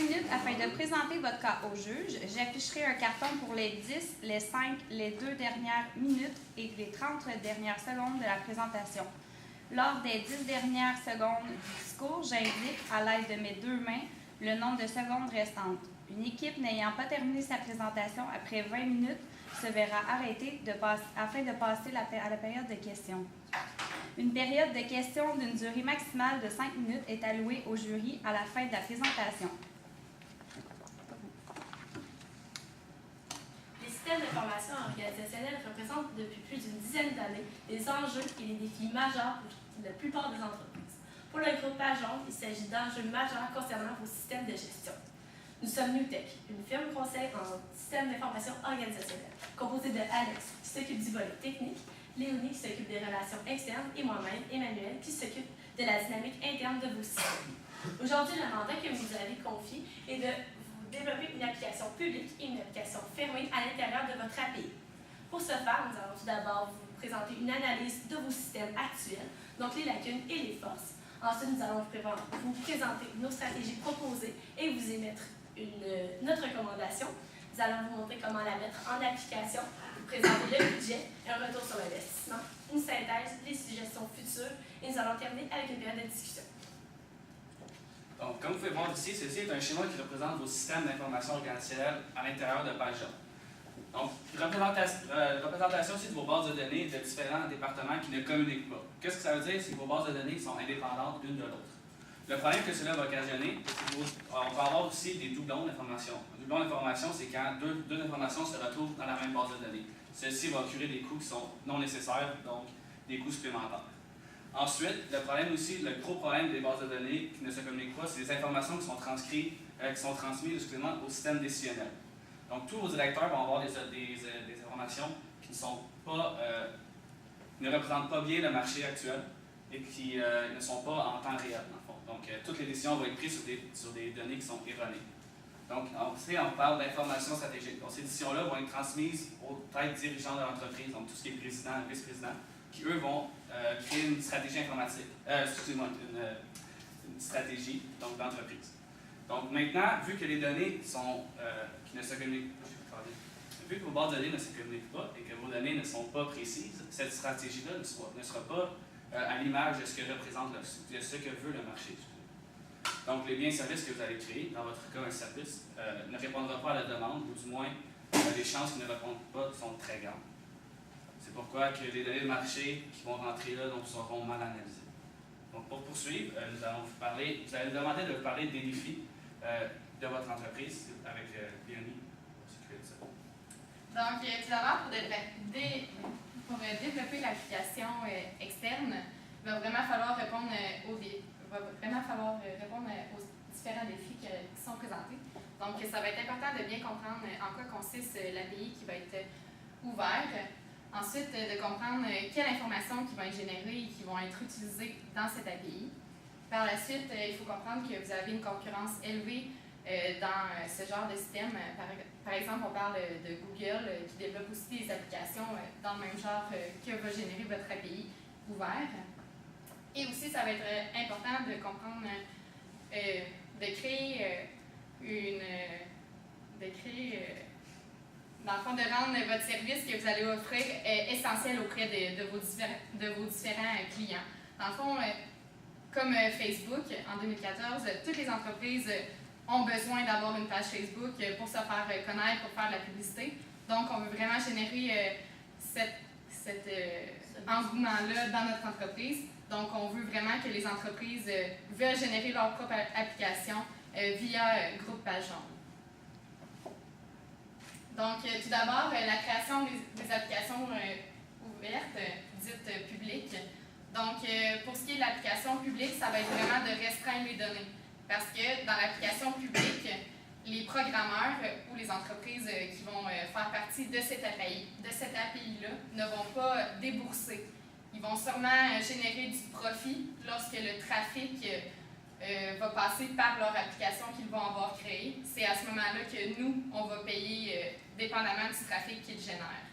minutes afin de présenter votre cas au juge. J'afficherai un carton pour les 10, les 5, les 2 dernières minutes et les 30 dernières secondes de la présentation. Lors des 10 dernières secondes du discours, j'indique à l'aide de mes 2 mains le nombre de secondes restantes. Une équipe n'ayant pas terminé sa présentation après 20 minutes se verra arrêtée afin de passer à la période de questions. Une période de questions d'une durée maximale de 5 minutes est allouée au jury à la fin de la présentation. Les systèmes d'information organisationnelle représentent depuis plus d'une dizaine d'années des enjeux et des défis majeurs pour la plupart des entreprises. Pour le groupe Pajon, il s'agit d'enjeux majeurs concernant vos systèmes de gestion. Nous sommes Newtech, une firme conseil en système d'information organisationnelle, composée de Alex, qui s'occupe du volet technique, Léonie, qui s'occupe des relations externes, et moi-même, Emmanuel, qui s'occupe de la dynamique interne de vos systèmes. Aujourd'hui, le mandat que vous avez confié est de vous développer une application publique et une application fermée à l'intérieur de votre API. Pour ce faire, nous allons tout d'abord vous présenter une analyse de vos systèmes actuels, donc les lacunes et les forces. Ensuite, nous allons vous présenter nos stratégies proposées et vous émettre notre recommandation. Nous allons vous montrer comment la mettre en application, vous présenter le budget, un retour sur l'investissement, une synthèse, les suggestions futures et nous allons terminer avec une période de discussion. Donc, comme vous pouvez voir ici, ceci est un schéma qui représente vos systèmes d'information organisationnelle à l'intérieur de Pajon. Donc, représentation aussi de vos bases de données de différents départements qui ne communiquent pas. Qu'est-ce que ça veut dire? C'est que vos bases de données sont indépendantes l'une de l'autre. Le problème que cela va occasionner, c'est qu'on va avoir aussi des doublons d'informations. Un doublon d'information, c'est quand deux informations se retrouvent dans la même base de données. Ceci va créer des coûts qui sont non nécessaires, donc des coûts supplémentaires. Ensuite, le problème aussi, le gros problème des bases de données qui ne se communiquent pas, c'est les informations qui sont transmises au système décisionnel. Donc, tous vos directeurs vont avoir des informations qui ne représentent pas bien le marché actuel et qui ne sont pas en temps réel, dans le fond. Donc, toutes les décisions vont être prises sur des données qui sont erronées. Donc, on parle d'informations stratégiques. Donc, ces décisions-là vont être transmises aux têtes dirigeants de l'entreprise, donc tout ce qui est président et vice-président, qui, eux, vont créer une stratégie informatique, une stratégie d'entreprise. Donc, maintenant, vu que les données qui ne se communiquent pas, vu que vos bases de données ne se communiquent pas et que vos données ne sont pas précises, cette stratégie-là ne sera pas à l'image de ce que représente de ce que veut le marché. Donc, les biens et services que vous allez créer, dans votre cas un service, ne répondra pas à la demande, ou du moins, les chances qu'ils ne répondent pas sont très grandes. C'est pourquoi que les données de marché qui vont rentrer là seront mal analysées. Donc, pour poursuivre, vous allez nous demander de vous parler des défis de votre entreprise avec Léonie pour s'occuper de ça. Donc, tout d'abord, pour développer l'application externe, il va vraiment falloir répondre aux différents défis qui sont présentés. Donc, ça va être important de bien comprendre en quoi consiste l'API qui va être ouverte. Ensuite, de comprendre quelles informations qui vont être générées et qui vont être utilisées dans cette API. Par la suite, il faut comprendre que vous avez une concurrence élevée dans ce genre de système. Par exemple, on parle de Google qui développe aussi des applications dans le même genre que va générer votre API ouvert. Et aussi, ça va être important de comprendre, dans le fond, de rendre votre service que vous allez offrir essentiel auprès de vos différents clients. Dans le fond, comme Facebook, en 2014, toutes les entreprises ont besoin d'avoir une page Facebook pour se faire connaître, pour faire de la publicité. Donc, on veut vraiment générer cet engouement-là dans notre entreprise. Donc, on veut vraiment que les entreprises veulent générer leur propre application via Groupe Pajon. Donc, tout d'abord, la création des applications ouvertes, dites publiques. Donc, pour ce qui est de l'application publique, ça va être vraiment de restreindre les données. Parce que dans l'application publique, les programmeurs ou les entreprises qui vont faire partie de cette API-là ne vont pas débourser. Ils vont sûrement générer du profit lorsque le trafic va passer par leur application qu'ils vont avoir créée. C'est à ce moment-là que nous, on va payer dépendamment du trafic qu'ils génèrent.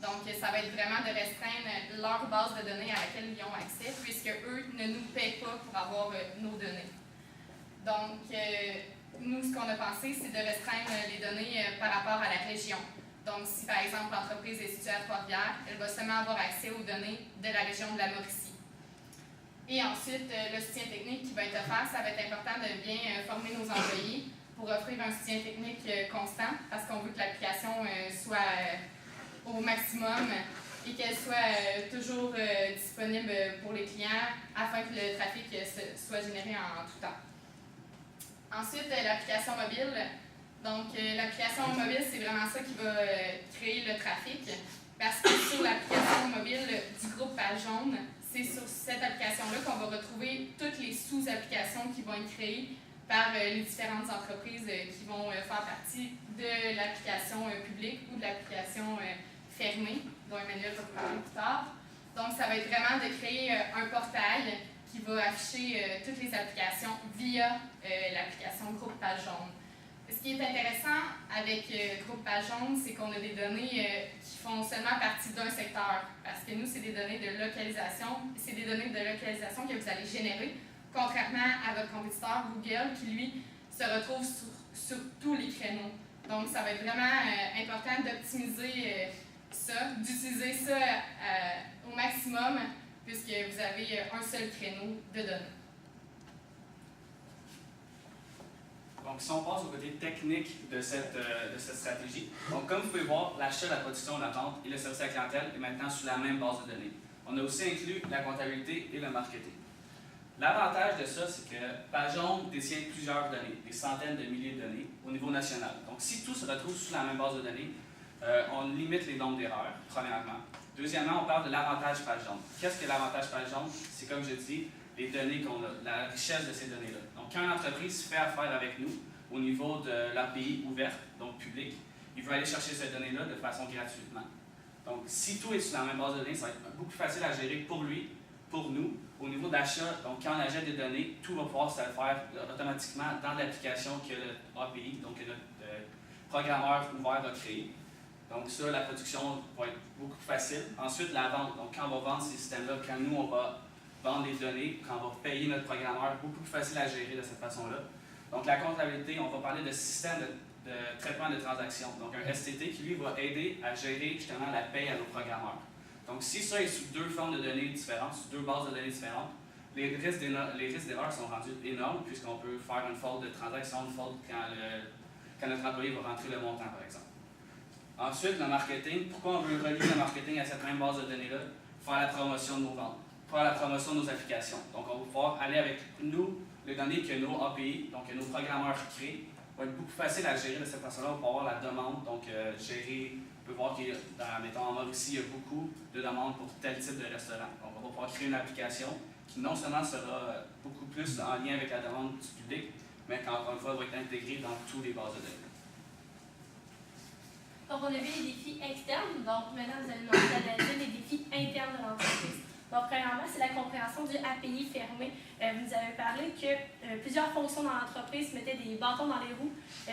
Donc, ça va être vraiment de restreindre leur base de données à laquelle ils ont accès, puisque eux ne nous payent pas pour avoir nos données. Donc, nous, ce qu'on a pensé, c'est de restreindre les données par rapport à la région. Donc, si par exemple l'entreprise est située à Trois-Rivières, elle va seulement avoir accès aux données de la région de la Mauricie. Et ensuite, le soutien technique qui va être offert, ça va être important de bien former nos employés pour offrir un soutien technique constant parce qu'on veut que l'application soit au maximum et qu'elle soit toujours disponible pour les clients afin que le trafic soit généré en tout temps. Ensuite, l'application mobile. Donc, l'application mobile, c'est vraiment ça qui va créer le trafic parce que sur l'application mobile du groupe Page Jaune, c'est sur cette application-là qu'on va retrouver toutes les sous-applications qui vont être créées par les différentes entreprises qui vont faire partie de l'application publique ou de l'application fermée, dont Emmanuel va parler plus tard. Donc, ça va être vraiment de créer un portail qui va afficher toutes les applications via l'application Groupe Page Jaune. Ce qui est intéressant avec Groupe Page Jaune, c'est qu'on a des données qui font seulement partie d'un secteur. Parce que nous, c'est des données de localisation. C'est des données de localisation que vous allez générer, contrairement à votre compétiteur Google, qui, lui, se retrouve sur tous les créneaux. Donc, ça va être vraiment important d'optimiser ça, d'utiliser ça au maximum, puisque vous avez un seul créneau de données. Donc, si on passe au côté technique de cette stratégie, donc comme vous pouvez voir, l'achat, la production, la vente et le service à la clientèle est maintenant sous la même base de données. On a aussi inclus la comptabilité et le marketing. L'avantage de ça, c'est que Page Jaune détient plusieurs données, des centaines de milliers de données au niveau national. Donc, si tout se retrouve sous la même base de données, on limite les nombres d'erreurs, premièrement. Deuxièmement, on parle de l'avantage Page Jaune. Qu'est-ce que l'avantage Page Jaune? C'est comme je dis, les données qu'on a, la richesse de ces données-là. Donc, quand une entreprise fait affaire avec nous au niveau de l'API ouverte, donc publique, il veut aller chercher ces données-là de façon gratuitement. Donc, si tout est sur la même base de données, ça va être beaucoup plus facile à gérer pour lui, pour nous. Au niveau d'achat, donc quand on achète des données, tout va pouvoir se faire automatiquement dans l'application que le API, donc que notre programmeur ouvert a créé. Donc ça, la production va être beaucoup plus facile. Ensuite, la vente. Donc quand on va vendre ces systèmes-là, quand nous, on va vendre les données, quand on va payer notre programmeur, beaucoup plus facile à gérer de cette façon-là. Donc la comptabilité, on va parler de système de traitement de transactions. Donc un STT qui, lui, va aider à gérer justement la paye à nos programmeurs. Donc si ça est sous deux formes de données différentes, sous deux bases de données différentes, les risques d'erreur sont rendus énormes puisqu'on peut faire une faute de transaction, une faute quand notre employé va rentrer le montant, par exemple. Ensuite, le marketing. Pourquoi on veut relier le marketing à cette même base de données-là? Faire la promotion de nos ventes, faire la promotion de nos applications. Donc, on va pouvoir aller avec nous, les données que nos API, donc que nos programmeurs créent, va être beaucoup plus facile à gérer de cette façon-là. On peut avoir la demande, donc gérer. On peut voir mettons, en Mauricie, il y a beaucoup de demandes pour tel type de restaurant. Donc, on va pouvoir créer une application qui non seulement sera beaucoup plus en lien avec la demande du public, mais qu'encore une fois, va être intégrée dans tous les bases de données. Donc, on a vu les défis externes. Donc, maintenant, vous allez nous analyser les défis internes de l'entreprise. Donc, premièrement, c'est la compréhension du API fermé. Vous nous avez parlé que plusieurs fonctions dans l'entreprise mettaient des bâtons dans les roues,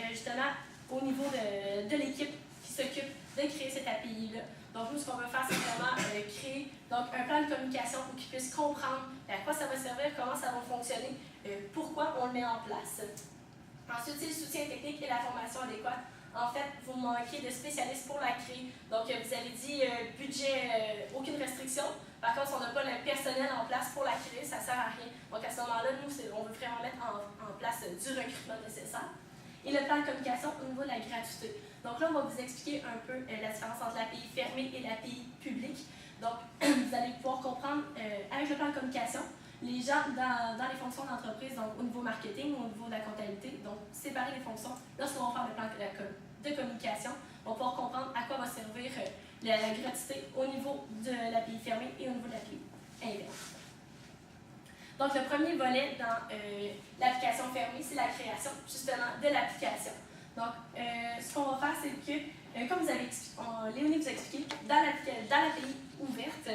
justement, au niveau de l'équipe qui s'occupe de créer cette API-là. Donc, nous, ce qu'on veut faire, c'est vraiment créer donc, un plan de communication pour qu'ils puissent comprendre à quoi ça va servir, comment ça va fonctionner, pourquoi on le met en place. Ensuite, c'est le soutien technique et la formation adéquate. En fait, vous manquez de spécialistes pour la créer. Donc, vous avez dit budget, aucune restriction. Par contre, si on n'a pas le personnel en place pour la créer, ça ne sert à rien. Donc, à ce moment-là, nous, on veut vraiment mettre en place du recrutement nécessaire. Et le plan de communication au niveau de la gratuité. Donc là, on va vous expliquer un peu la différence entre l'API fermée et l'API publique. Donc, vous allez pouvoir comprendre, avec le plan de communication, les gens dans les fonctions d'entreprise, donc au niveau marketing, au niveau de la comptabilité, donc séparer les fonctions. Lorsqu'on va faire le plan de communication, on va pouvoir comprendre à quoi va servir la gratuité au niveau de l'API fermée et au niveau de l'API inverse. Donc, le premier volet dans l'application fermée, c'est la création justement de l'application. Donc, ce qu'on va faire, c'est que, comme vous avez Léonie vous a expliqué, dans l'API ouverte,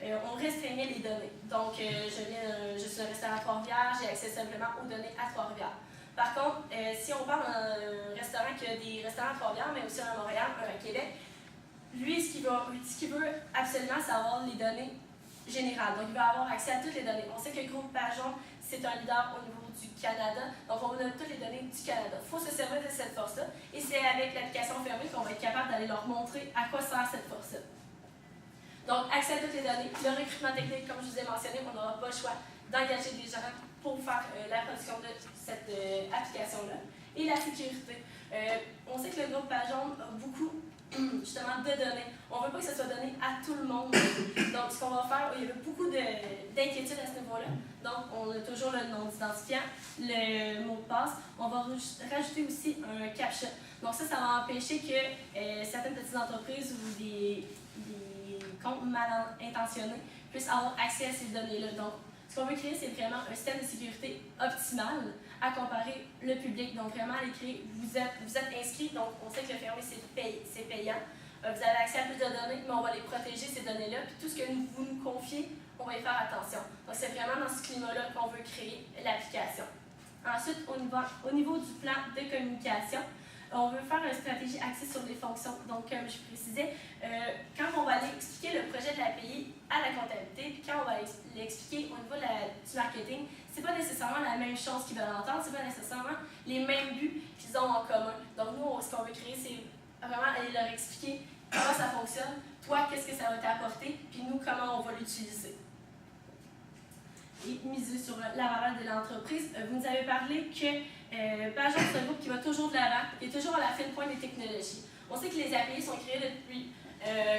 on restreignait les données. Donc, je suis un restaurant à Trois-Rivières, j'ai accès simplement aux données à Trois-Rivières. Par contre, si on parle d'un restaurant qui a des restaurants à Trois-Rivières, mais aussi un à Montréal, un à Québec, lui, ce qu'il veut absolument, c'est avoir les données générales. Donc, il va avoir accès à toutes les données. On sait que Groupe Page Jaune, c'est un leader au niveau du Canada. Donc, on a toutes les données du Canada. Il faut se servir de cette force-là. Et c'est avec l'application fermée qu'on va être capable d'aller leur montrer à quoi sert cette force-là. Donc, accès à toutes les données. Le recrutement technique, comme je vous ai mentionné, on n'aura pas le choix d'engager des gens pour faire la production de cette application-là. Et la sécurité. On sait que le groupe Page-Jaune a beaucoup justement de données. On ne veut pas que ça soit donné à tout le monde. Donc, ce qu'on va faire, il y avait beaucoup d'inquiétudes à ce niveau-là. Donc, on a toujours le nom d'identifiant, le mot de passe. On va rajouter aussi un CAPTCHA. Donc, ça va empêcher que certaines petites entreprises ou des comptes mal intentionnés puissent avoir accès à ces données-là. Donc, ce qu'on veut créer, c'est vraiment un système de sécurité optimal à comparer le public. Donc, vraiment, aller créer, vous êtes inscrit, donc on sait que le fermé, c'est payant. Vous avez accès à plus de données, mais on va les protéger, ces données-là. Puis tout ce que vous nous confiez, on va y faire attention. Donc, c'est vraiment dans ce climat-là qu'on veut créer l'application. Ensuite, au niveau du plan de communication, on veut faire une stratégie axée sur les fonctions. Donc, comme je précisais, quand on va aller expliquer le projet de l'API à la comptabilité, puis quand on va l'expliquer au niveau du marketing, c'est pas nécessairement la même chose qu'ils veulent entendre, c'est pas nécessairement les mêmes buts qu'ils ont en commun. Donc, nous, ce qu'on veut créer, c'est vraiment aller leur expliquer comment ça fonctionne, toi, qu'est-ce que ça va t'apporter, puis nous, comment on va l'utiliser. Et miser sur la valeur de l'entreprise. Vous nous avez parlé que Page-Jaune, c'est un groupe qui va toujours de l'avant, qui est toujours à la fine pointe des technologies. On sait que les API sont créées depuis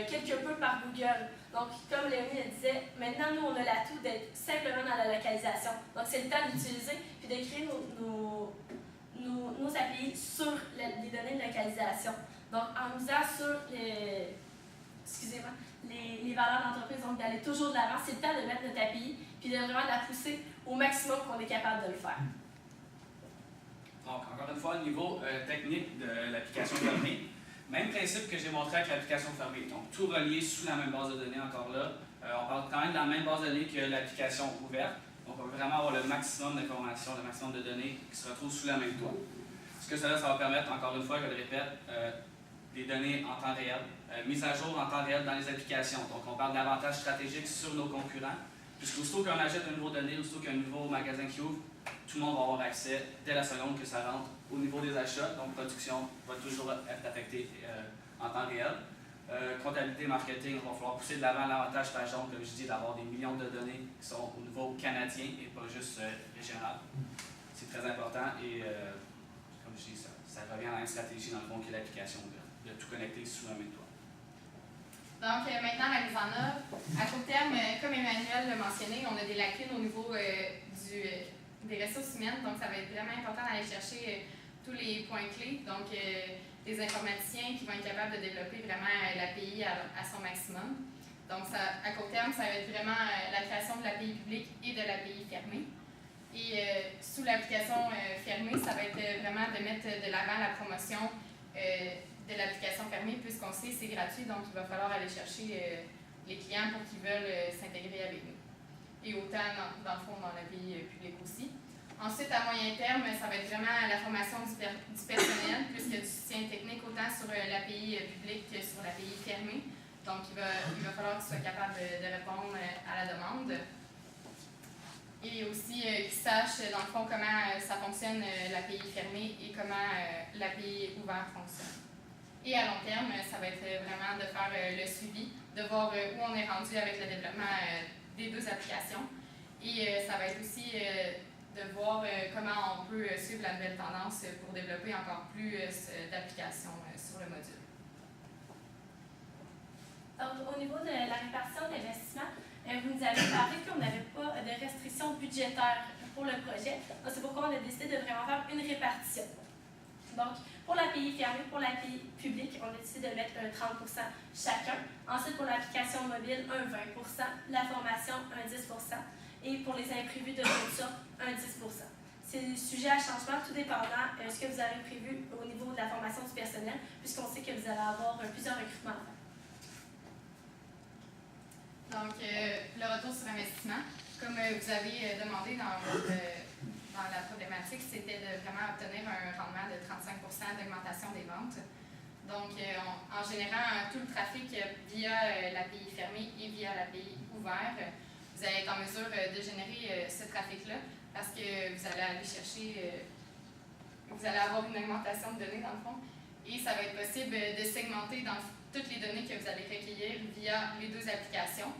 quelque peu par Google. Donc, comme Léonie le disait, maintenant, nous, on a l'atout d'être simplement dans la localisation. Donc, c'est le temps d'utiliser puis de créer nos API sur les données de localisation. Donc, en misant sur les valeurs d'entreprise, donc d'aller toujours de l'avant, c'est le temps de mettre notre API puis de vraiment la pousser au maximum qu'on est capable de le faire. Donc, encore une fois, au niveau technique de l'application fermée, même principe que j'ai montré avec l'application fermée. Donc, tout relié sous la même base de données, encore là. On parle quand même de la même base de données que l'application ouverte. Donc, on veut vraiment avoir le maximum d'informations, le maximum de données qui se retrouvent sous la même toit. Ce que ça va permettre, encore une fois, je le répète, des données en temps réel, mise à jour en temps réel dans les applications. Donc, on parle d'avantages stratégiques sur nos concurrents. Puisqu'aussitôt qu'on achète une nouvelle donnée, aussitôt qu'il y a un nouveau magasin qui ouvre, tout le monde va avoir accès dès la seconde que ça rentre au niveau des achats. Donc, production va toujours être affectée en temps réel. Comptabilité, marketing, il va falloir pousser de l'avant l'avantage Page-Jaune, comme je dis, d'avoir des millions de données qui sont au niveau canadien et pas juste régional. C'est très important et, comme je dis, ça revient à la même stratégie dans le fond que l'application de tout connecter sous la même toit. Donc, maintenant, la mise en œuvre. À court terme, comme Emmanuel l'a mentionné, on a des lacunes au niveau des ressources humaines. Donc, ça va être vraiment important d'aller chercher tous les points clés. Donc, des informaticiens qui vont être capables de développer vraiment l'API à son maximum. Donc, à court terme, ça va être vraiment la création de l'API publique et de l'API fermée. Et sous l'application fermée, ça va être vraiment de mettre de l'avant la promotion de l'application fermée, puisqu'on sait que c'est gratuit, donc il va falloir aller chercher les clients pour qu'ils veulent s'intégrer avec nous. Et autant, dans le fond, dans l'API publique aussi. Ensuite, à moyen terme, ça va être vraiment la formation du personnel, puisqu'il y a du soutien technique autant sur l'API publique que sur l'API fermée. Donc, il va falloir qu'ils soient capables de répondre à la demande. Et aussi qu'ils sachent, dans le fond, comment ça fonctionne l'API fermée et comment l'API ouvert fonctionne. Et à long terme, ça va être vraiment de faire le suivi, de voir où on est rendu avec le développement des deux applications. Et ça va être aussi de voir comment on peut suivre la nouvelle tendance pour développer encore plus d'applications sur le module. Donc, au niveau de la répartition d'investissement, vous nous avez parlé qu'on n'avait pas de restrictions budgétaires pour le projet. Donc, c'est pourquoi on a décidé de vraiment faire une répartition. Donc, pour l'API fermée, pour l'API publique, on a décidé de mettre un 30 % chacun. Ensuite, pour l'application mobile, un 20 %, la formation, un 10 % et pour les imprévus de rupture, un 10 %. C'est sujet à changement, tout dépendant de ce que vous avez prévu au niveau de la formation du personnel, puisqu'on sait que vous allez avoir plusieurs recrutements. Donc, le retour sur investissement, comme vous avez demandé dans la problématique, c'était de vraiment obtenir un rendement de 35 % d'augmentation des ventes. Donc, en générant tout le trafic via l'API fermée et via l'API ouverte, vous allez être en mesure de générer ce trafic-là parce que vous allez aller chercher, vous allez avoir une augmentation de données dans le fond, et ça va être possible de segmenter dans toutes les données que vous allez recueillir via les deux applications.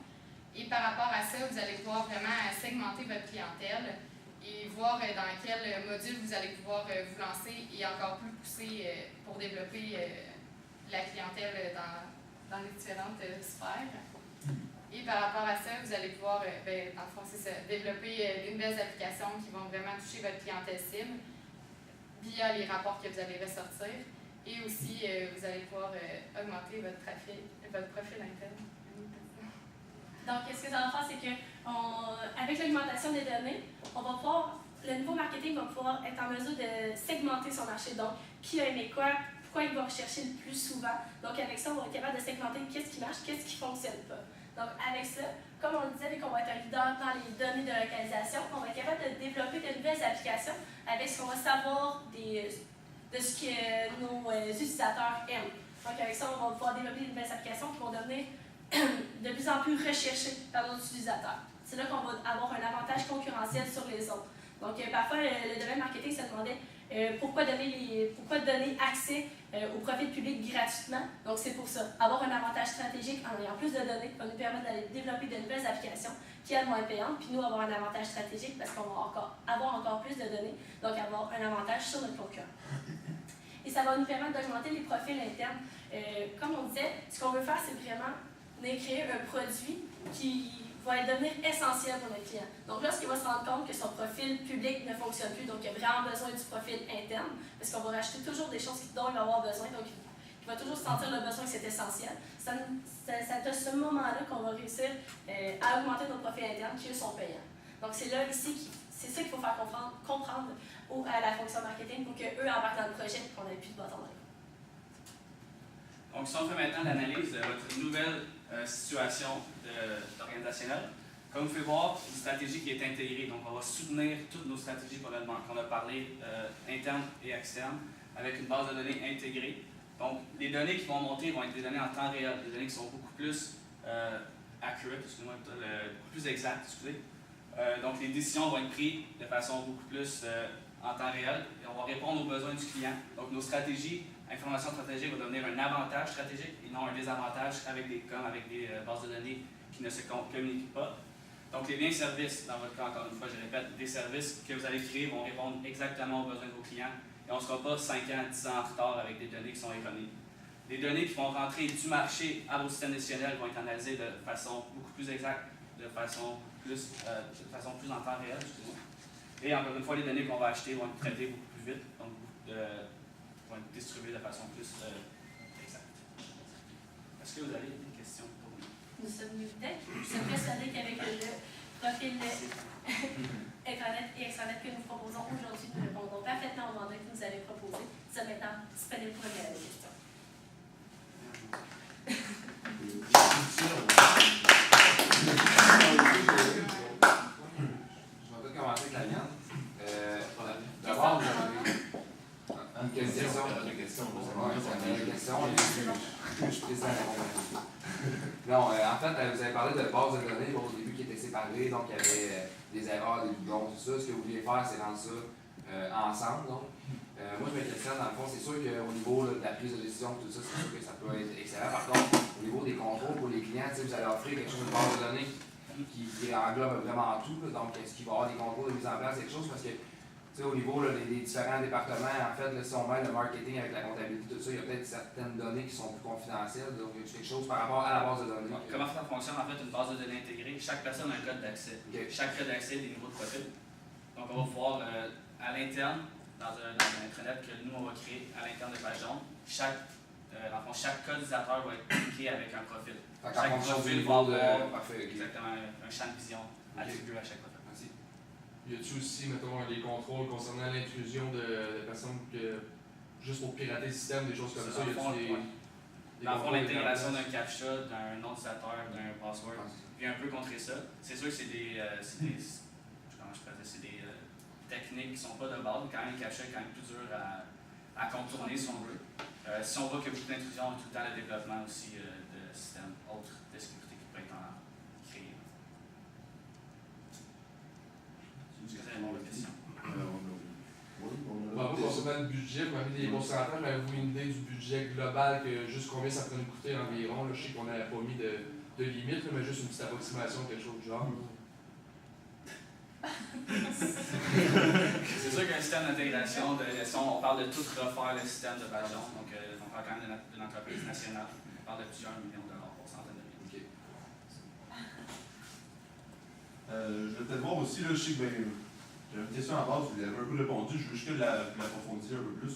Et par rapport à ça, vous allez pouvoir vraiment segmenter votre clientèle et voir dans quel module vous allez pouvoir vous lancer et encore plus pousser pour développer la clientèle dans les différentes sphères. Et par rapport à ça, vous allez pouvoir, dans le fond, c'est ça, développer de nouvelles applications qui vont vraiment toucher votre clientèle cible via les rapports que vous allez ressortir. Et aussi, vous allez pouvoir augmenter votre profil interne. Donc, ce que ça va faire, c'est que avec l'augmentation des données, on va pouvoir, le nouveau marketing va pouvoir être en mesure de segmenter son marché. Donc, qui a aimé quoi, pourquoi il va rechercher le plus souvent. Donc, avec ça, on va être capable de segmenter qu'est-ce qui marche, qu'est-ce qui ne fonctionne pas. Donc, avec ça, comme on le disait, qu'on va être un leader dans les données de localisation, on va être capable de développer de nouvelles applications avec ce qu'on va savoir de ce que nos utilisateurs aiment. Donc, avec ça, on va pouvoir développer de nouvelles applications qui vont devenir de plus en plus recherchées par nos utilisateurs. C'est là qu'on va avoir un avantage concurrentiel sur les autres. Donc, parfois, le domaine marketing se demandait pourquoi donner accès au profil public gratuitement. Donc, c'est pour ça. Avoir un avantage stratégique en ayant plus de données va nous permettre d'aller développer de nouvelles applications qui, elles, vont être payantes, puis nous, avoir un avantage stratégique parce qu'on va avoir encore plus de données, donc avoir un avantage sur notre concurrent. Et ça va nous permettre d'augmenter les profils internes. Comme on disait, ce qu'on veut faire, c'est vraiment créer un produit qui va devenir essentiel pour notre client. Donc, lorsqu'il va se rendre compte que son profil public ne fonctionne plus, donc il a vraiment besoin du profil interne, parce qu'on va racheter toujours des choses dont il va avoir besoin, donc il va toujours sentir le besoin que c'est essentiel. C'est à ce moment-là qu'on va réussir à augmenter nos profils internes qui, eux, sont payants. Donc, c'est là, ici, c'est ça qu'il faut faire comprendre à la fonction marketing pour qu'eux embarquent dans le projet et qu'on n'ait plus de bâton dans les roues. Donc, si on fait maintenant l'analyse de votre nouvelle situation organisationnelle, comme vous pouvez voir, une stratégie qui est intégrée. Donc, on va soutenir toutes nos stratégies qu'on a parlé, internes et externes, avec une base de données intégrée. Donc, les données qui vont monter vont être des données en temps réel, des données qui sont beaucoup plus accurate, excusez-moi, beaucoup plus exactes, donc, les décisions vont être prises de façon beaucoup plus en temps réel et on va répondre aux besoins du client. Donc, nos stratégies, information stratégique va devenir un avantage stratégique et non un désavantage avec des bases de données qui ne se communiquent pas. Donc, les biens services, dans votre cas, encore une fois, je répète, des services que vous allez créer vont répondre exactement aux besoins de vos clients et on ne sera pas 5 ans, 10 ans en retard avec des données qui sont erronées. Les données qui vont rentrer du marché à vos systèmes décisionnels vont être analysées de façon beaucoup plus exacte, de façon plus en temps réel. Et encore une fois, les données qu'on va acheter vont être traitées beaucoup plus vite, donc vont être distribuées de façon plus exacte. Est-ce que vous avez des questions pour nous? Nous sommes persuadés qu'avec le profil intranet et extranet que nous proposons aujourd'hui, nous répondons parfaitement au mandat que vous nous avez proposé. Nous sommes maintenant disponibles pour répondre à des questions. Je vais peut-être commencer avec la mienne. D'abord, vous avez une question. Je suis président de la compagnie. Non, en fait, vous avez parlé de base de données au début qui étaient séparées, donc il y avait des erreurs, des doublons, tout ça. Ce que vous vouliez faire, c'est rendre ça ensemble. Donc. Moi, je me questionne, dans le fond, c'est sûr qu'au niveau de la prise de décision, tout ça, c'est sûr que ça peut être excellent. Par contre, au niveau des contrôles pour les clients, vous allez offrir quelque chose de base de données qui englobe vraiment tout. Là. Donc, est-ce qu'il va y avoir des contrôles de mise en place, quelque chose? Parce que, au niveau là, des différents départements, en fait, là, si on mêle le marketing avec la comptabilité, tout ça, il y a peut-être certaines données qui sont plus confidentielles. Donc, il y a quelque chose par rapport à la base de données. Comment ça fonctionne, en fait, une base de données intégrée? Chaque personne a un code d'accès. Okay. Chaque code d'accès a des niveaux de profil. Donc, on va pouvoir, à l'interne, dans un intranet que nous, on va créer à l'interne de PageJaune, chaque code utilisateur va être cliqué avec un profil. Chaque profil va avoir exactement un champ de vision attribué à chaque profil. Merci. Y a-t-il aussi, mettons, les contrôles concernant l'intrusion de personnes juste pour pirater le système, des choses comme ça? Dans le fond, l'intégration d'un captcha, d'un nom d'utilisateur, d'un password, puis un peu contrer ça. C'est sûr que c'est des techniques qui ne sont pas de base, mais quand même, le captcha est quand même plus dur à contourner si on veut. Si on voit qu'il y a beaucoup d'intrusions, on a tout le temps le développement aussi de systèmes autres de sécurité qui pourraient être créés. Est-ce que ça répond à votre question? Bah, concernant le budget, vous m'avez des pourcentages, mais avez-vous une idée du budget global, que juste combien ça pourrait nous coûter environ? Là, je sais qu'on n'avait pas mis de limite, là, mais juste une petite approximation, quelque chose du genre. C'est sûr qu'un système d'intégration de gestion, on parle de tout refaire le système de Bajon, donc on parle quand même d'une entreprise nationale. On parle de plusieurs millions de dollars pour centaines de millions. Ok. Je vais peut-être voir aussi, là, je sais que j'avais une question à base, vous avez un peu répondu, je veux juste que l'approfondir un peu plus.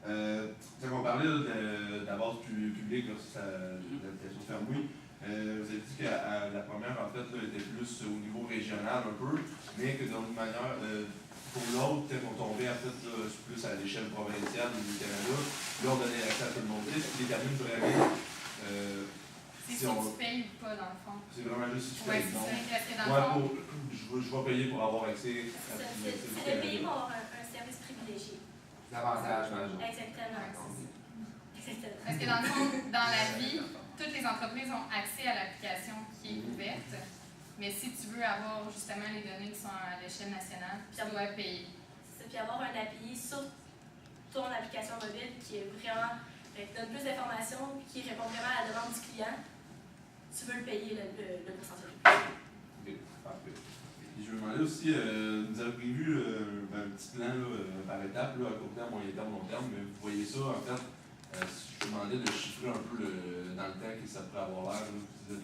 Quand on parlait là, de la base publique versus l'application Fermouille, vous avez dit que la première, en fait, là, était plus au niveau régional un peu, mais que d'une manière, pour l'autre, on tombait en fait là, plus à l'échelle provinciale du Canada, là on donnait accès à tout le monde. Ce qui détermine vraiment C'est si tu payes ou pas, dans le fond. c'est vraiment juste si tu Oui, payes. c'est ça. Parce que dans Moi, le fond, je vais payer pour avoir accès à C'est le pays pour avoir un service privilégié. L'avantage majeur. Exactement. Exactement. parce que dans le fond, dans la vie, toutes les entreprises ont accès à l'application qui est ouverte. Mais si tu veux avoir justement les données qui sont à l'échelle nationale, tu dois payer. C'est ça. Puis avoir un API sur ton application mobile qui est vraiment, qui donne plus d'informations, qui répond vraiment à la demande du client, tu veux le payer le pourcentage. Ok, parfait. Et je me demandais aussi, vous avez prévu un petit plan là, par étapes, là, à court terme, moyen terme, long terme, mais vous voyez ça, en fait, si je vous demandais de chiffrer un peu dans le temps que ça pourrait avoir l'air,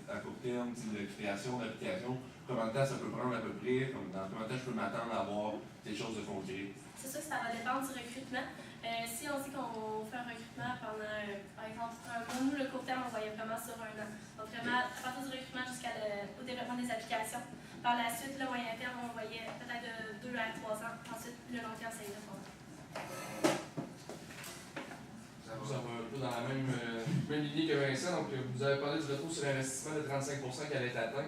à court terme, la création d'application, combien de temps ça peut prendre à peu près, dans combien de temps je peux m'attendre à avoir des choses de concret? C'est ça, ça va dépendre du recrutement. Si on dit qu'on fait un recrutement pendant, par exemple, un mois, nous, le court terme, on voyait vraiment sur un an. Donc, vraiment, à partir du recrutement jusqu'au développement des applications. Par la suite, le moyen terme, on voyait peut-être de 2 à 3 ans. Ensuite, le long terme, c'est 9 ans. Ça va un peu dans la même lignée que Vincent. Donc, vous avez parlé du retour sur investissement de 35% qui allait être atteint.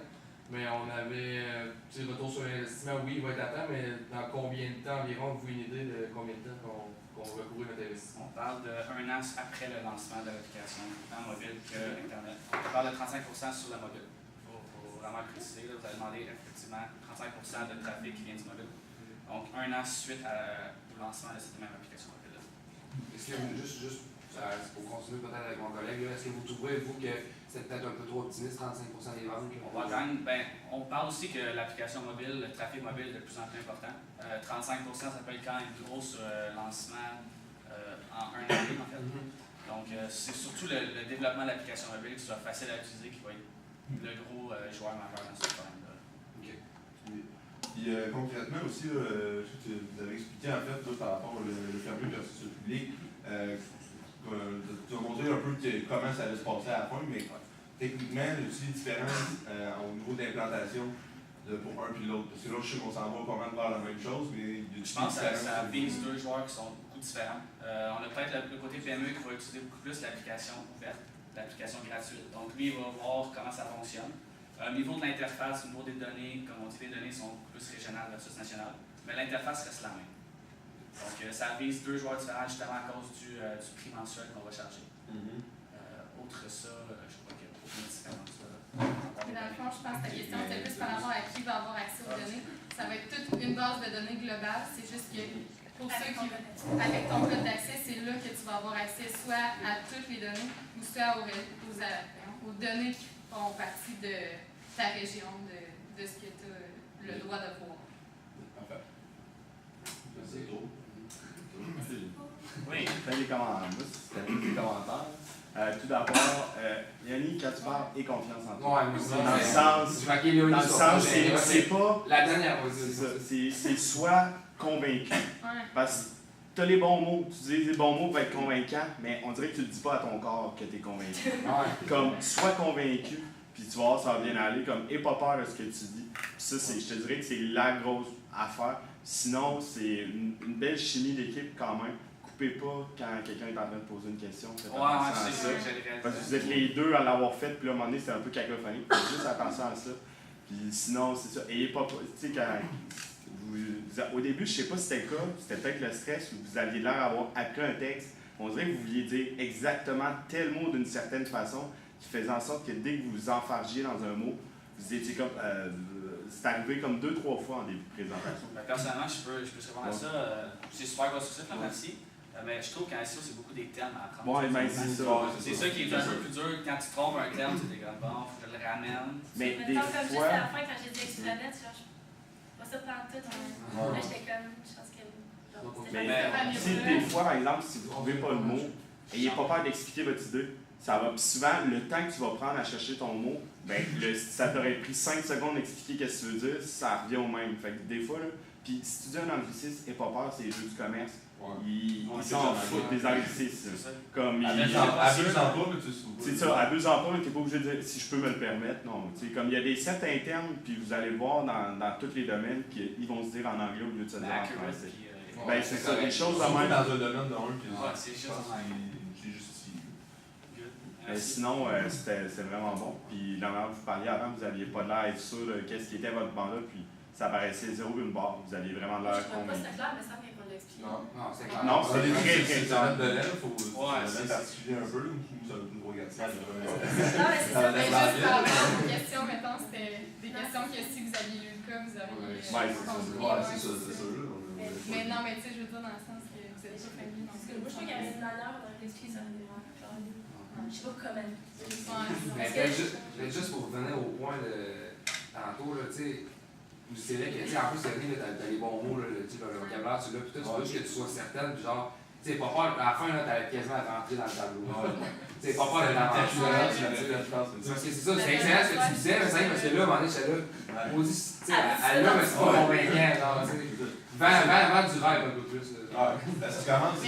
Mais on avait, le retour sur investissement, oui, il va être atteint, mais dans combien de temps environ? Avez-vous une idée de combien de temps qu'on va recouvrir notre investissement? On parle d'un an après le lancement de l'application, tant mobile que Internet. On parle de 35% sur le mobile. Il faut vraiment le préciser. Là, vous avez demandé effectivement 35% de trafic qui vient du mobile. Donc, un an suite au lancement de cette même application mobile-là. Est-ce que vous, juste pour continuer peut-être avec mon collègue, est-ce que vous trouvez, vous, que c'est peut-être un peu trop optimiste, 35% des ventes? On va gagner, on parle aussi que l'application mobile, le trafic mobile est de plus en plus important. 35%, ça peut être quand même gros sur lancement en un an, en fait. Donc, c'est surtout le développement de l'application mobile qui soit facile à utiliser qui va être le gros joueur majeur dans ce problème-là. OK. Puis concrètement aussi, ce que vous avez expliqué en fait là, par rapport au fermé versus le public, tu as montré un peu comment ça allait se passer à la fin, mais techniquement, y a-t-il des différences au niveau d'implantation pour un puis l'autre? Parce que là, je sais qu'on s'en va pas mal vers la même chose, mais Je pense que ça vise deux joueurs qui sont beaucoup différents. On a peut-être le côté PME qui va utiliser beaucoup plus l'application ouverte, l'application gratuite. Donc lui, il va voir comment ça fonctionne. Au niveau de l'interface, au niveau des données, comme on dit, les données sont beaucoup plus régionales versus nationales, mais l'interface reste la même. Donc ça vise deux joueurs différents justement à cause du prix mensuel qu'on va charger. Autre ça, je crois qu'il y a beaucoup de différences. Mais dans le fond, je pense que ta question était plus par rapport à qui va avoir accès aux données. Ça va être toute une base de données globale. C'est juste que pour ceux qui, avec ton code d'accès, c'est là que tu vas avoir accès soit à toutes les données ou soit aux données qui font partie de ta région, de ce que tu as le droit de voir. Parfait. C'est gros. Oui. Fais des commentaires. Moi, c'était des commentaires. Tout d'abord, Yannick, quand tu parles, et confiance en toi. Ouais, moi aussi. Dans le sens, Dans le sens, c'est pas. La dernière, C'est ça. C'est soit convaincu. Ouais. Parce que tu as les bons mots, tu dis les bons mots pour être convaincant, mais on dirait que tu le dis pas à ton corps que tu es convaincu. Ouais. Comme, sois convaincu, puis tu vas voir, ça va bien aller. Comme, aie pas peur de ce que tu dis. Puis ça, je te dirais que c'est la grosse affaire. Sinon, c'est une belle chimie d'équipe quand même. Coupez pas quand quelqu'un est en train de poser une question. Faites attention à c'est ça. ça que j'allais réaliser. Parce que vous êtes les deux à l'avoir fait, puis là, à un moment donné, c'est un peu cacophonique. Faites juste attention à ça. Puis sinon, c'est ça. Ayez pas. Tu sais, quand. Au début, je sais pas si c'était le cas, c'était peut-être le stress, ou vous aviez l'air d'avoir appris un texte. On dirait que vous vouliez dire exactement tel mot d'une certaine façon, qui faisait en sorte que dès que vous vous enfargiez dans un mot, vous étiez comme. c'est arrivé comme 2-3 fois en début de présentation. Ben, personnellement, je peux te répondre à ça. C'est super constructif, là, merci. Mais je trouve qu'en SEO, c'est beaucoup des termes à apprendre. Ouais, mais c'est ça. C'est ça qui est un peu plus dur. Quand tu trompes un terme, tu es comme bon, faut que je le ramène. Mais des Mettons, comme juste fois. à la fin, quand j'ai dit extranet, genre, je vois ça pendant tout. Là, j'étais comme, je pense que. Mais des fois, par exemple, si vous ne trouvez pas le mot, n'ayez pas peur d'expliquer votre idée. Ça va. Puis souvent, le temps que tu vas prendre à chercher ton mot, ben, ça t'aurait pris 5 secondes d'expliquer ce que tu veux dire, ça revient au même. Fait que des fois, là, puis si tu dis un anglicisme, n'aie pas peur, c'est les jeux du commerce. Ils s'en foutent des anglicismes. Comme Abuse-en pas, mais tu sais. C'est ça, abuse-en pas, mais t'es pas obligé de dire si je peux me le permettre. Non, tu sais, comme il y a des sets internes, puis vous allez le voir dans tous les domaines, qu'ils vont se dire en anglais au lieu de se dire en français. Ben, c'est ça, des choses Surtout de même. dans un domaine d'un, puis c'est je juste pense que c'est justifié. Mais sinon, c'était vraiment bon. Puis, la manière que vous parliez avant, vous n'aviez pas l'air d'être sûr de qu'est-ce qui était votre mandat, puis ça paraissait 0,1 barre. Vous aviez vraiment l'air Je trouve pas convaincu. ça clair, mais ça fait qu'on l'a expliqué. Non, c'est clair. Non, c'est très, très Ça clair. de l'aile, faut Ouais, c'est particulier un peu, ou ça va nous regarder ça. Non, mais c'est ça. Mais juste par rapport à vos questions, mettons, c'était des questions que si vous aviez lu le cas, vous auriez compris. Ouais, c'est ça, c'est sûr. Mais non, mais tu sais, je veux dire dans le sens que vous êtes pas familier. Parce que moi, je trouve qu'il y avait une manière de l'expliquer ça. Je sais pas comment. Mais juste pour revenir au point de tantôt, là, tu sais, c'est vrai que, tu sais, en plus, t'as les bons mots, là, le vocabulaire, tu l'as, puis toi, tu veux juste que tu sois certaine, puis genre, tu sais, pas peur, à la fin, là, t'avais quasiment à rentrer dans le tableau. Tu sais, pas peur de l'aventure. Parce que c'est ça, c'est excellent ce que tu disais, mais c'est vrai, parce que là, à un moment donné, j'étais là, maudit, tu sais, elle là, mais c'est pas convaincant, genre, tu sais. Vends du rêve un peu plus, là. Parce que tu commences, tu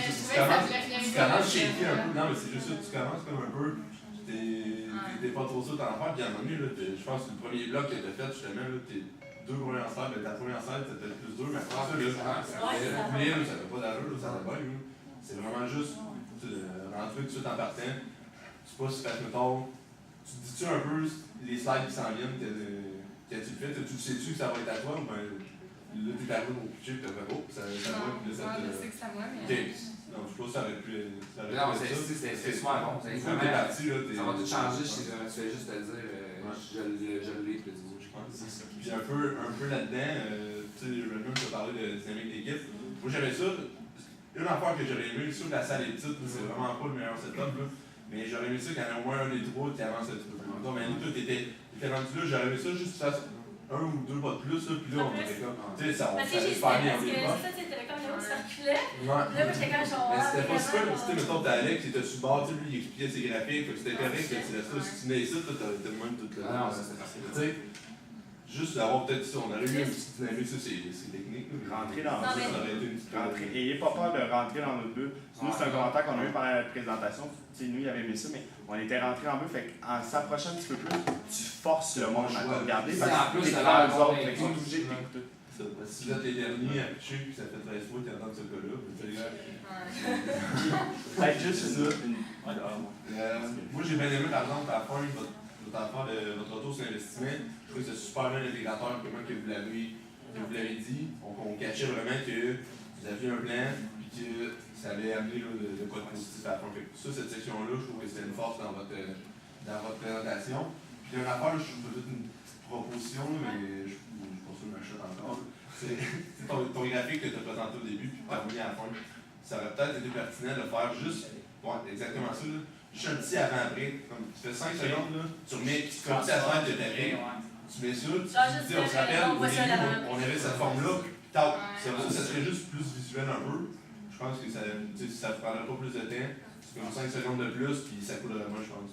commences shaky un peu. Non, mais c'est juste ça, tu commences comme un peu. T'es pas trop sûr d'en faire, puis à un moment donné, là, je pense que le premier bloc que t'as fait, justement, là, t'es 2 premières salles, mais ta première salle, t'as peut-être plus 2, mais après ça, là, ça fait pas d'allure, ça va bien, là. C'est vraiment juste rentrer tout de suite en partant. Tu sais pas si fait, mettons, tu te dis-tu un peu les slides qui s'en viennent, qu'as-tu fait, tu sais-tu que ça va être à toi, ou ben, là, t'es arrivé au pitcher, puis t'as fait, oh, ça va, puis là, ça te. Je sais que c'est à moi, mais. Non, je pense que ça aurait pu. Non, c'est super bon. Une fois que t'es parti, là, ça va tout changer si tu fais juste te dire je l'ai, puis je pense. Puis un peu là-dedans, tu sais, Raymond t'a parlé de dynamique d'équipe. Moi, j'aimais ça. Une affaire que j'aurais aimé, sûr que la salle est petite, c'est vraiment pas le meilleur setup, là. Mais j'aurais aimé ça qu'il y en ait au moins un des trois qui avance un petit peu plus. Donc, mais nous, tout était rendu là, j'aurais aimé ça juste que ça un ou deux pas de plus, là, puis là, on était comme. Tu sais, ça, on s'allait super bien. Parce que ça, c'était comme Léo qui circulait. Ouais. Là, moi, j'étais comme genre. Mais c'était pas super, mais tu mettons, t'as Alex, il était sur le bord, tu sais, lui, il expliquait ses graphiques, fait que c'était correct, que tu restes là. Si tu venais ici, toi, t'as le même tout le temps. Non, c'est parfait. Tu sais, juste d'avoir peut-être ça, on aurait eu une petite dynamique, ça, c'est technique. Rentrer dans ça, ça aurait été une petite rentrer. Ayez pas peur de rentrer dans notre bulle. Nous, c'est un commentaire qu'on a eu pendant la présentation. Tu sais, nous, il avait aimé ça, mais on était rentrés en bulle. Fait qu'en s'approchant un petit peu plus, tu forces le monde à te regarder. En plus, t'es ça dans a les l'air autres. Fait qu'ils sont obligés de t'écouter. Si vous êtes les derniers à pitcher, puis ça fait 13 fois que tu entends ce gars-là, vous faites Peut-être juste moi, j'ai bien aimé, par exemple, à la fin, votre affaire de votre retour sur l'investissement. Je trouve que c'est super bien l'intégrateur, comment que vous l'avez dit. On cachait vraiment que vous aviez un plan, puis que ça allait amener là, de quoi de positif à la fin. Ça, cette section-là, je trouve que c'était une force dans votre présentation. Puis il y a une affaire, je vous fais une petite proposition, mais je pense pas sûr de m'acheter encore. C'est ton graphique que tu as présenté au début, puis tu as mis à la fin. Ça aurait peut-être été pertinent de faire juste, ouais, exactement ça, là. Juste un petit avant-après. Tu fais 5 secondes, là, tu remets, tu fais un petit avant de ta règle. Tu mets ça, tu dis, on se rappelle, au début, on avait cette forme-là, puis ça serait juste plus visuel un peu. Je pense que ça ne prendrait pas plus de temps. Tu fais 5 secondes de plus, puis ça coûterait moins, je pense.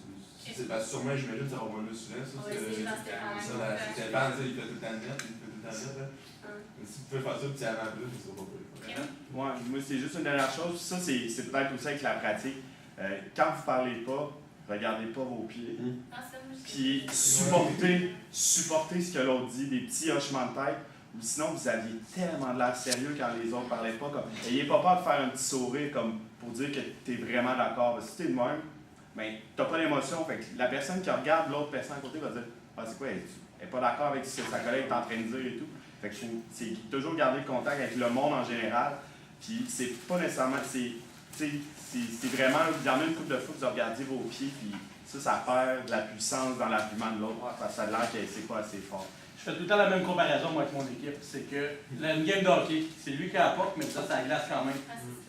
Parce que sûrement, j'imagine que ça va moins souvent, ça. Il fait tout le temps net, si tu peux faire ça, petit avant plus, ça sera pas plus. Ouais, moi, c'est juste une dernière chose. Ça, c'est peut-être aussi avec la pratique. Quand vous ne parlez pas, regardez pas vos pieds. Puis supportez ce que l'autre dit, des petits hochements de tête. Ou sinon, vous aviez tellement de l'air sérieux quand les autres ne parlaient pas. N'ayez pas peur de faire un petit sourire comme pour dire que tu es vraiment d'accord. Parce que si tu es de même, ben, tu n'as pas d'émotion. Fait que la personne qui regarde l'autre personne à côté va dire ah, c'est quoi, elle n'est pas d'accord avec ce que sa collègue est en train de dire et tout. Fait que c'est toujours garder le contact avec le monde en général. Puis c'est pas nécessairement. C'est vraiment, il y en a une couple de fois que vous regardiez vos pieds, puis ça perd de la puissance dans l'argument de l'autre, parce que ça a l'air que c'est pas assez fort. je fais tout le temps la même comparaison moi, avec mon équipe. C'est que une game de hockey, c'est lui qui apporte, mais ça glace quand même.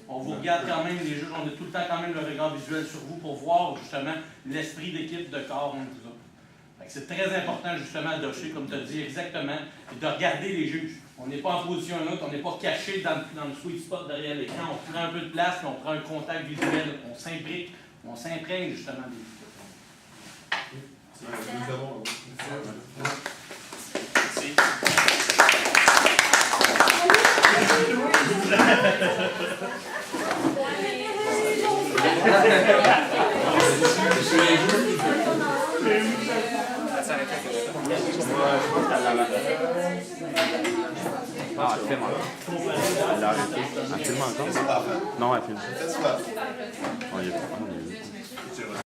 On vous regarde quand même, les juges, on a tout le temps quand même le regard visuel sur vous pour voir justement l'esprit d'équipe de corps on vous a. C'est très important justement d'ocher, comme tu as dit exactement, et de regarder les juges. On n'est pas en position neutre, on n'est pas caché dans le sweet spot derrière l'écran, on prend un peu de place, puis on prend un contact visuel, on s'imbrique, on s'imprègne justement des vidéos. Ah, elle filme encore. Elle a arrêté. Elle filme encore? Non, elle filme. On y est.